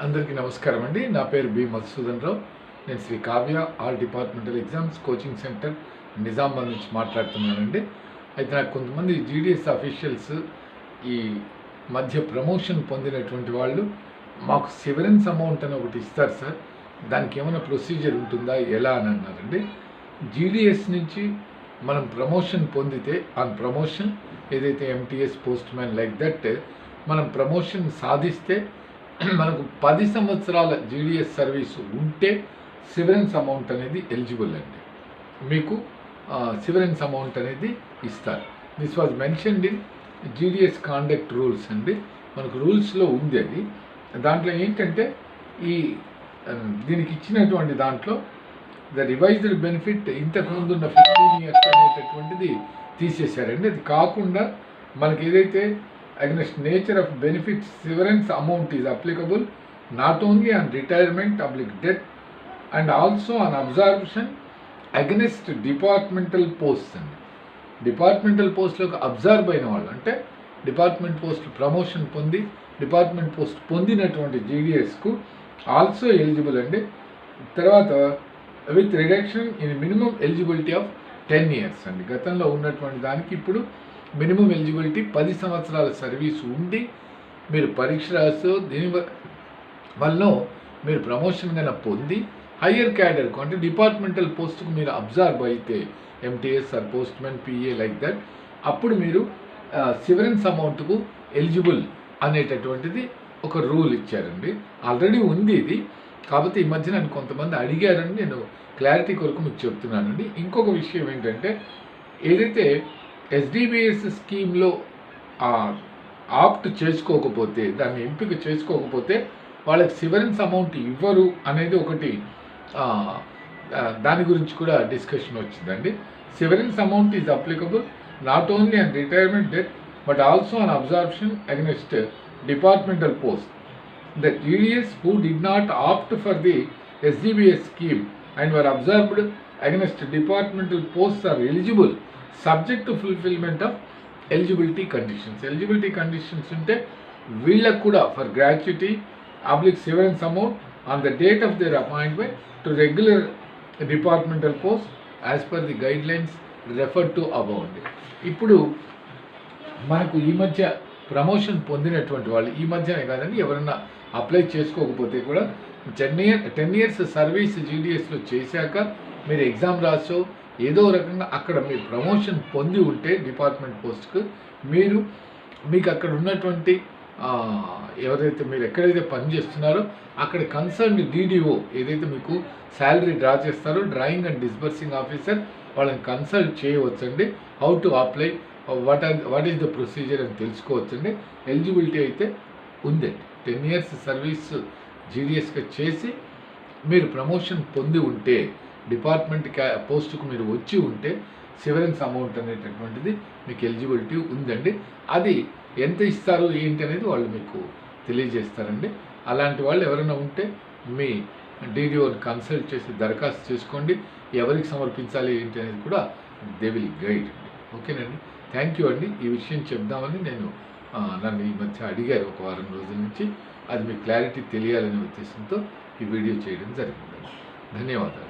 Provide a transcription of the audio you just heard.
అందరికీ నమస్కారం అండి. నా పేరు బి మధుసూదన్ రావు. నేను Sri Kavya all departmental exams coaching centre Nizamabad నుంచి మాట్లాడుతున్నానండి. అయితే నాకు కొంతమంది జీడీఎస్ అఫీషియల్స్ ఈ మధ్య ప్రమోషన్ పొందినటువంటి వాళ్ళు మాకు సివరెన్స్ అమౌంట్ అని ఒకటి ఇస్తారు సార్, దానికి ఏమైనా ప్రొసీజర్ ఉంటుందా ఎలా అని అన్నారండి. జీడీఎస్ నుంచి మనం ప్రమోషన్ పొందితే ఆన్ ప్రమోషన్ ఏదైతే MTS post man like that మనం ప్రమోషన్ సాధిస్తే మనకు 10 సంవత్సరాల జీడీఎస్ సర్వీసు ఉంటే సివరెన్స్ అమౌంట్ అనేది ఎలిజిబుల్ అండి. మీకు సివరెన్స్ అమౌంట్ అనేది ఇస్తారు. This was mentioned in GDS conduct rules అండి. మనకు రూల్స్లో ఉంది అది. దాంట్లో ఏంటంటే ఈ దీనికి ఇచ్చినటువంటి దాంట్లో ద రివైజ్డ్ బెనిఫిట్ ఇంతకుముందు ఉన్న 15 years అనేటటువంటిది తీసేశారండి. అది కాకుండా మనకి ఏదైతే against nature of benefits severance amount is applicable not only on retirement / death and also on absorption against departmental posts అండి. డిపార్ట్మెంటల్ పోస్ట్లోకి అబ్జర్వ్ అయిన వాళ్ళు అంటే డిపార్ట్మెంట్ పోస్ట్ ప్రమోషన్ పొంది డిపార్ట్మెంట్ పోస్ట్ పొందినటువంటి జీడీఎస్కు ఆల్సో ఎలిజిబుల్ అండి. తర్వాత with reduction in minimum eligibility of 10 years అండి. గతంలో ఉన్నటువంటి దానికి ఇప్పుడు మినిమం ఎలిజిబిలిటీ 10 సంవత్సరాల సర్వీస్ ఉండి మీరు పరీక్ష రాసో దీని వల్ల మీరు ప్రమోషన్ కన్నా పొంది హయ్యర్ క్యాడర్కు అంటే డిపార్ట్మెంటల్ పోస్ట్కు మీరు అబ్జర్వ్ అయితే MTS or post man PA like that అప్పుడు మీరు సివరెన్స్ అమౌంట్కు ఎలిజిబుల్ అనేటటువంటిది ఒక రూల్ ఇచ్చారండి. ఆల్రెడీ ఉంది ఇది, కాకపోతే ఈ మధ్య నన్ను కొంతమంది అడిగారని నేను క్లారిటీ కొరకు మీకు చెప్తున్నానండి. ఇంకొక విషయం ఏంటంటే ఏదైతే ఎస్డిబిఎస్ స్కీమ్లో ఆప్ట్ చేసుకోకపోతే దాన్ని ఎంపిక చేసుకోకపోతే వాళ్ళకి సివరెన్స్ అమౌంట్ ఇవ్వరు అనేది ఒకటి దాని గురించి కూడా డిస్కషన్ వచ్చిందండి. Severance amount is applicable not only on retirement death but also on absorption against departmental post. The GDS who did not opt for the SDBS scheme and were absorbed against departmental posts are eligible subject to fulfilment of eligibility conditions. Eligibility conditions ఉంటే వీళ్ళకు కూడా for gratuity / severance amount on the date of their appointment to regular departmental post as per the guidelines refer to above అండి. ఇప్పుడు మనకు ఈ మధ్య promotion పొందినటువంటి వాళ్ళు ఈ మధ్యనే కాదండి, ఎవరన్నా అప్లై చేసుకోకపోతే కూడా 10 years సర్వీస్ జీడీఎస్లో చేశాక మీరు ఎగ్జామ్ రాసో ఏదో రకంగా అక్కడ మీరు ప్రమోషన్ పొంది ఉంటే డిపార్ట్మెంట్ పోస్ట్కు మీకు అక్కడ ఉన్నటువంటి ఎవరైతే మీరు ఎక్కడైతే పని చేస్తున్నారో అక్కడ కన్సర్న్డ్ డీడీఓ ఏదైతే మీకు శాలరీ డ్రా చేస్తారో డ్రాయింగ్ అండ్ డిస్బర్సింగ్ ఆఫీసర్ వాళ్ళని కన్సల్ట్ చేయవచ్చండి. How to apply what is the procedure అని తెలుసుకోవచ్చండి. ఎలిజిబిలిటీ అయితే ఉందండి. 10 years సర్వీస్ జీడీఎస్గా చేసి మీరు ప్రమోషన్ పొంది ఉంటే డిపార్ట్మెంట్ పోస్టుకు మీరు వచ్చి ఉంటే సివరెన్స్ అమౌంట్ అనేటటువంటిది మీకు ఎలిజిబిలిటీ ఉందండి. అది ఎంత ఇస్తారు ఏంటి అనేది వాళ్ళు మీకు తెలియజేస్తారండి. అలాంటి వాళ్ళు ఎవరైనా ఉంటే మీ డీడీఓని కన్సల్ట్ చేసి దరఖాస్తు చేసుకోండి. ఎవరికి సమర్పించాలి ఏంటి అనేది కూడా దే విల్ గైడ్ అండి. ఓకేనండి, థ్యాంక్ యూ అండి. ఈ విషయం చెప్దామని నన్ను ఈ మధ్య అడిగారు ఒక వారం రోజుల నుంచి. అది మీకు క్లారిటీ తెలియాలనే ఉద్దేశంతో ఈ వీడియో చేయడం జరిగిందండి. ధన్యవాదాలు.